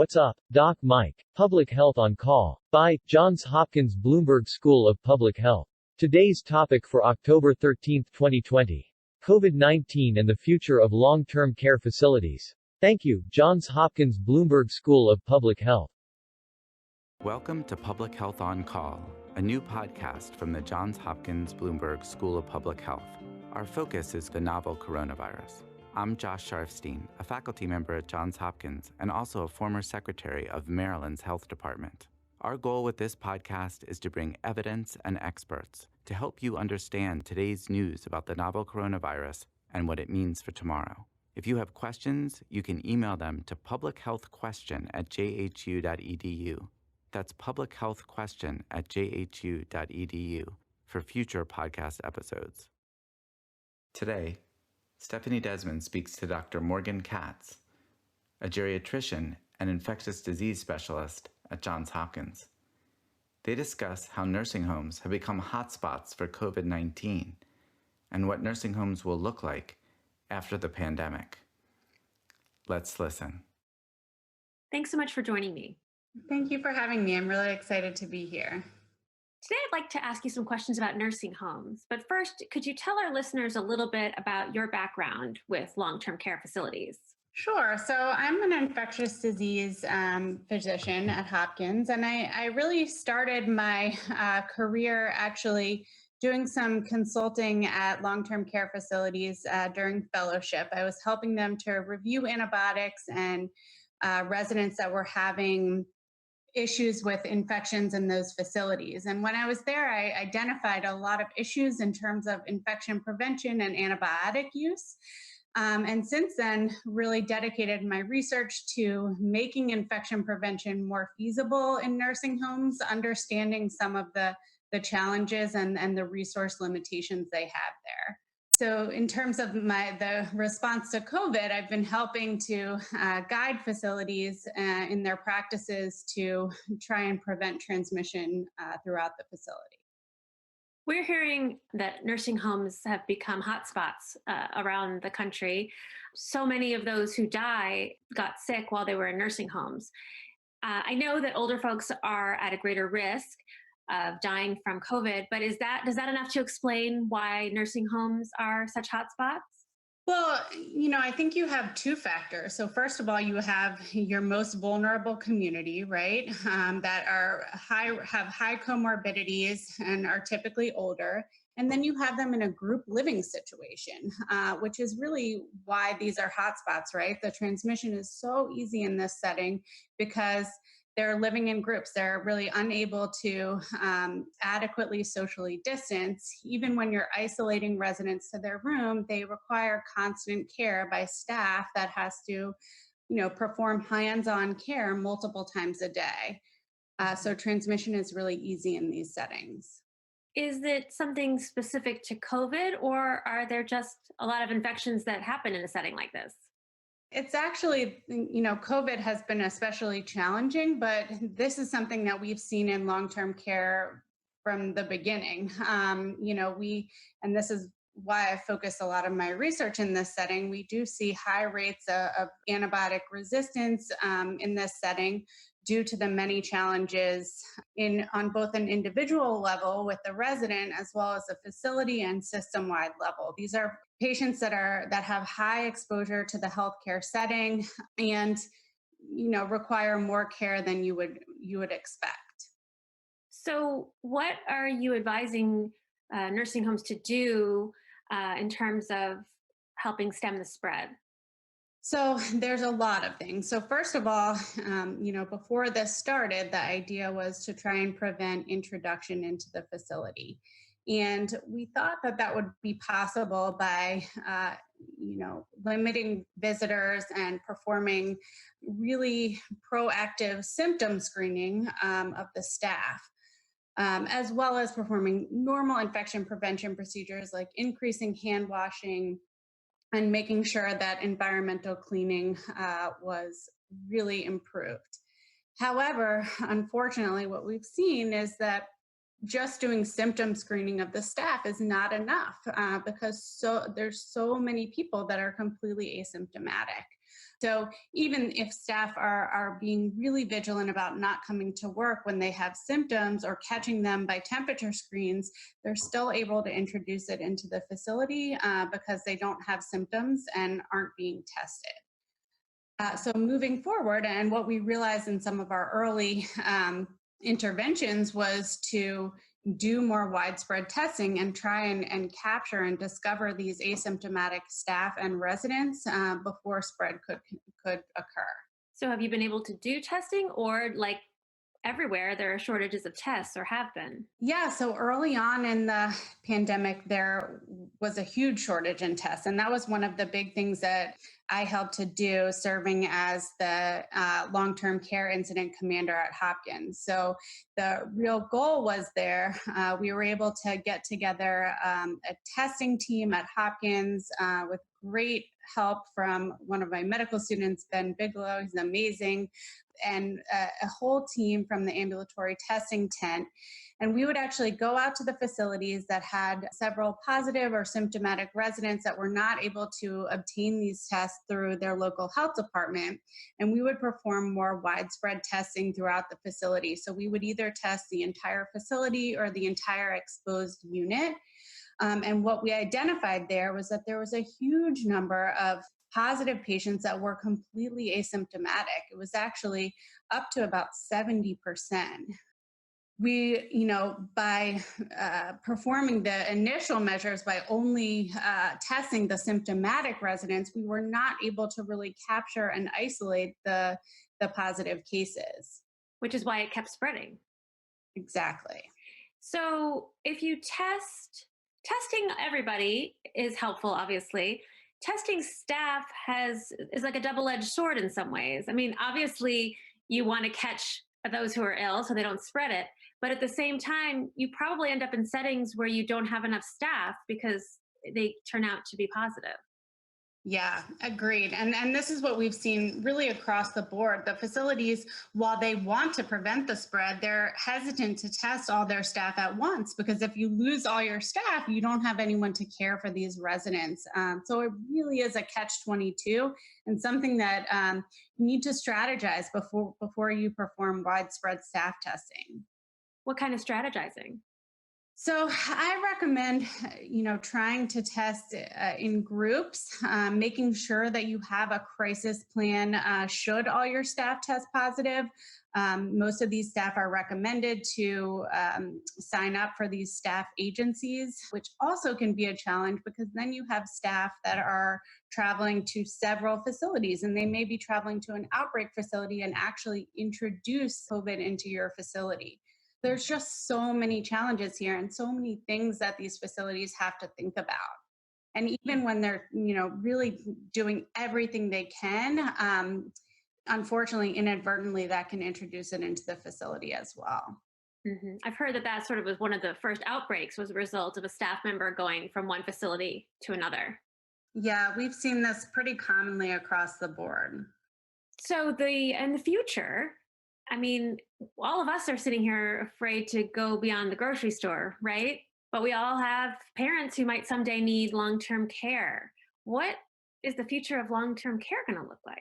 What's up, Doc Mike? Public Health on Call. By Johns Hopkins Bloomberg School of Public Health. Today's topic for October 13, 2020. COVID-19 and the future of long-term care facilities. Thank you, Johns Hopkins Bloomberg School of Public Health. Welcome to Public Health on Call, a new podcast from the Johns Hopkins Bloomberg School of Public Health. Our focus is the novel coronavirus. I'm Josh Sharfstein, a faculty member at Johns Hopkins and also a former secretary of Maryland's Health Department. Our goal with this podcast is to bring evidence and experts to help you understand today's news about the novel coronavirus and what it means for tomorrow. If you have questions, you can email them to publichealthquestion@jhu.edu. That's publichealthquestion@jhu.edu for future podcast episodes. Today, Stephanie Desmond speaks to Dr. Morgan Katz, a geriatrician and infectious disease specialist at Johns Hopkins. They discuss how nursing homes have become hotspots for COVID-19 and what nursing homes will look like after the pandemic. Let's listen. Thanks so much for joining me. Thank you for having me. I'm really excited to be here. Today, I'd like to ask you some questions about nursing homes. But first, could you tell our listeners a little bit about your background with long-term care facilities? Sure. So I'm an infectious disease physician at Hopkins, and I really started my career actually doing some consulting at long-term care facilities during fellowship. I was helping them to review antibiotics and residents that were having issues with infections in those facilities. And when I was there, I identified a lot of issues in terms of infection prevention and antibiotic use. And since then, really dedicated my research to making infection prevention more feasible in nursing homes, understanding some of the challenges and the resource limitations they have there. So in terms of the response to COVID, I've been helping to guide facilities in their practices to try and prevent transmission throughout the facility. We're hearing that nursing homes have become hotspots around the country. So many of those who die got sick while they were in nursing homes. I know that older folks are at a greater risk of dying from COVID, but does that enough to explain why nursing homes are such hotspots? Well, I think you have two factors. So first of all, you have your most vulnerable community, right? That have high comorbidities and are typically older. And then you have them in a group living situation, which is really why these are hotspots, right? The transmission is so easy in this setting because they're living in groups. They're really unable to adequately socially distance. Even when you're isolating residents to their room, they require constant care by staff that has to, perform hands-on care multiple times a day. So transmission is really easy in these settings. Is it something specific to COVID, or are there just a lot of infections that happen in a setting like this? It's actually, COVID has been especially challenging, but this is something that we've seen in long-term care from the beginning. And this is why I focus a lot of my research in this setting. We do see high rates of antibiotic resistance in this setting due to the many challenges on both an individual level with the resident as well as a facility and system-wide level. These are patients that have high exposure to the healthcare setting and require more care than you would expect. So what are you advising nursing homes to do in terms of helping stem the spread? So there's a lot of things. So first of all, before this started, the idea was to try and prevent introduction into the facility. And we thought that would be possible by, limiting visitors and performing really proactive symptom screening of the staff, as well as performing normal infection prevention procedures like increasing hand washing, and making sure that environmental cleaning was really improved. However, unfortunately, what we've seen is that just doing symptom screening of the staff is not enough because there's so many people that are completely asymptomatic. So even if staff are being really vigilant about not coming to work when they have symptoms or catching them by temperature screens, they're still able to introduce it into the facility because they don't have symptoms and aren't being tested. So moving forward, and what we realized in some of our early interventions was to do more widespread testing and try and capture and discover these asymptomatic staff and residents before spread could occur. So have you been able to do testing, or like everywhere there are shortages of tests or have been? Yeah, so early on in the pandemic, there was a huge shortage in tests. And that was one of the big things that I helped to do, serving as the long-term care incident commander at Hopkins. So the real goal was there. We were able to get together a testing team at Hopkins with great help from one of my medical students, Ben Bigelow. He's amazing. And a whole team from the ambulatory testing tent. And we would actually go out to the facilities that had several positive or symptomatic residents that were not able to obtain these tests through their local health department. And we would perform more widespread testing throughout the facility. So we would either test the entire facility or the entire exposed unit. And what we identified there was that there was a huge number of positive patients that were completely asymptomatic. It was actually up to about 70%. We, by performing the initial measures, by only testing the symptomatic residents, we were not able to really capture and isolate the positive cases. Which is why it kept spreading. Exactly. So if you testing everybody is helpful, obviously. Testing staff is like a double-edged sword in some ways. I mean, obviously, you want to catch those who are ill so they don't spread it. But at the same time, you probably end up in settings where you don't have enough staff because they turn out to be positive. Yeah, agreed. And this is what we've seen really across the board. The facilities, while they want to prevent the spread, they're hesitant to test all their staff at once, because if you lose all your staff, you don't have anyone to care for these residents. So it really is a catch-22 and something that you need to strategize before you perform widespread staff testing. What kind of strategizing? So I recommend, trying to test in groups, making sure that you have a crisis plan should all your staff test positive. Most of these staff are recommended to sign up for these staff agencies, which also can be a challenge because then you have staff that are traveling to several facilities, and they may be traveling to an outbreak facility and actually introduce COVID into your facility. There's just so many challenges here and so many things that these facilities have to think about. And even when they're, really doing everything they can, unfortunately, inadvertently, that can introduce it into the facility as well. Mm-hmm. I've heard that sort of was one of the first outbreaks was a result of a staff member going from one facility to another. Yeah, we've seen this pretty commonly across the board. So in the future, I mean, all of us are sitting here afraid to go beyond the grocery store, right? But we all have parents who might someday need long-term care. What is the future of long-term care going to look like?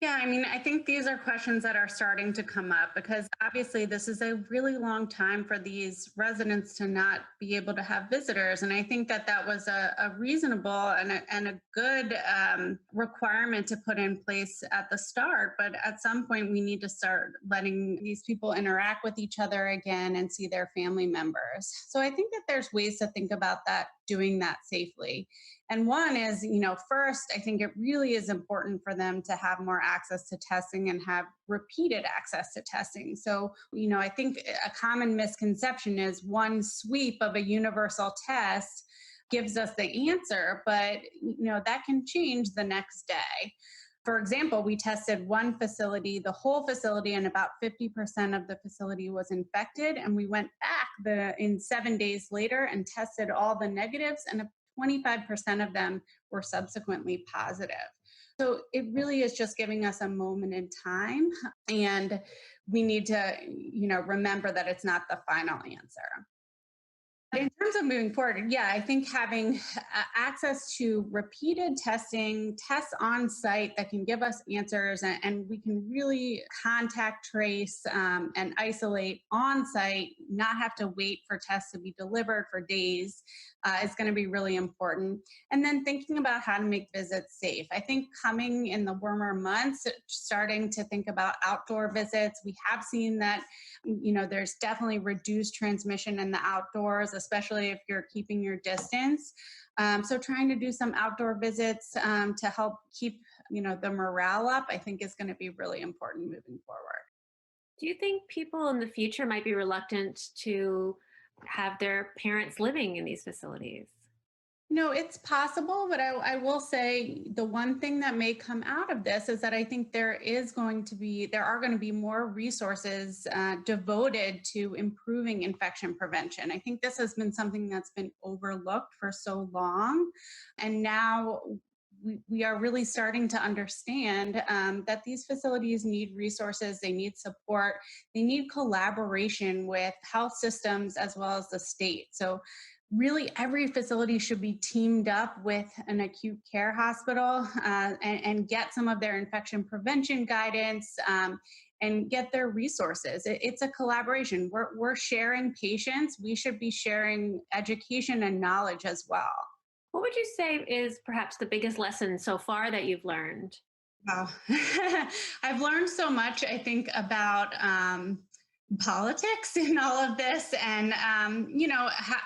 Yeah, I think these are questions that are starting to come up because obviously this is a really long time for these residents to not be able to have visitors. And I think that was a reasonable and a good requirement to put in place at the start. But at some point, we need to start letting these people interact with each other again and see their family members. So I think that there's ways to think about that, doing that safely. And one is, first, I think it really is important for them to have more access to testing and have repeated access to testing. So, I think a common misconception is one sweep of a universal test gives us the answer, but, that can change the next day. For example, we tested one facility, the whole facility, and about 50% of the facility was infected. And we went back in 7 days later and tested all the negatives, and 25% of them were subsequently positive. So it really is just giving us a moment in time, and we need to, remember that it's not the final answer. In terms of moving forward, yeah, I think having access to repeated testing, tests on site that can give us answers, and we can really contact trace and isolate on site, not have to wait for tests to be delivered for days, is going to be really important. And then thinking about how to make visits safe. I think coming in the warmer months, starting to think about outdoor visits, we have seen that there's definitely reduced transmission in the outdoors, especially if you're keeping your distance. So trying to do some outdoor visits to help keep, the morale up, I think is going to be really important moving forward. Do you think people in the future might be reluctant to have their parents living in these facilities? No, it's possible, but I will say the one thing that may come out of this is that I think there are going to be more resources devoted to improving infection prevention. I think this has been something that's been overlooked for so long, and now we are really starting to understand that these facilities need resources, they need support, they need collaboration with health systems as well as the state. So really every facility should be teamed up with an acute care hospital and get some of their infection prevention guidance and get their resources. It's a collaboration. We're sharing patients. We should be sharing education and knowledge as well. What would you say is perhaps the biggest lesson so far that you've learned? Wow. I've learned so much, I think, about politics in all of this and,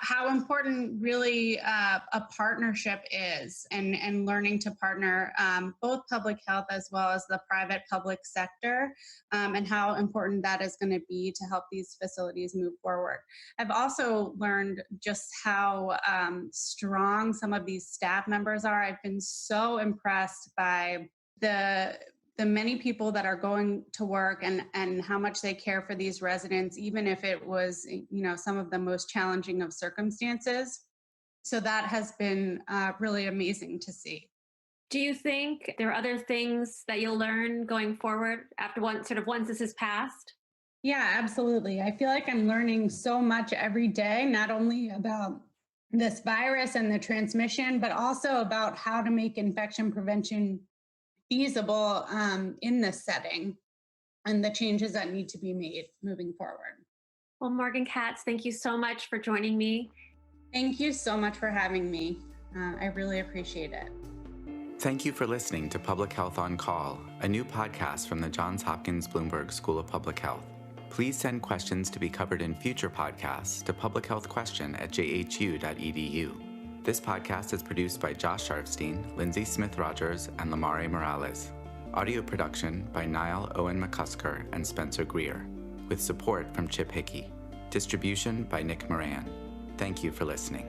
how important really a partnership is and learning to partner both public health as well as the private public sector and how important that is going to be to help these facilities move forward. I've also learned just how strong some of these staff members are. I've been so impressed by the many people that are going to work and how much they care for these residents, even if it was, some of the most challenging of circumstances. So that has been really amazing to see. Do you think there are other things that you'll learn going forward after once this is passed? Yeah, absolutely. I feel like I'm learning so much every day, not only about this virus and the transmission, but also about how to make infection prevention feasible in this setting and the changes that need to be made moving forward. Well, Morgan Katz, thank you so much for joining me. Thank you so much for having me. I really appreciate it. Thank you for listening to Public Health on Call, a new podcast from the Johns Hopkins Bloomberg School of Public Health. Please send questions to be covered in future podcasts to publichealthquestion@jhu.edu. This podcast is produced by Josh Sharfstein, Lindsay Smith-Rogers, and Lamare Morales. Audio production by Niall Owen McCusker and Spencer Greer, with support from Chip Hickey. Distribution by Nick Moran. Thank you for listening.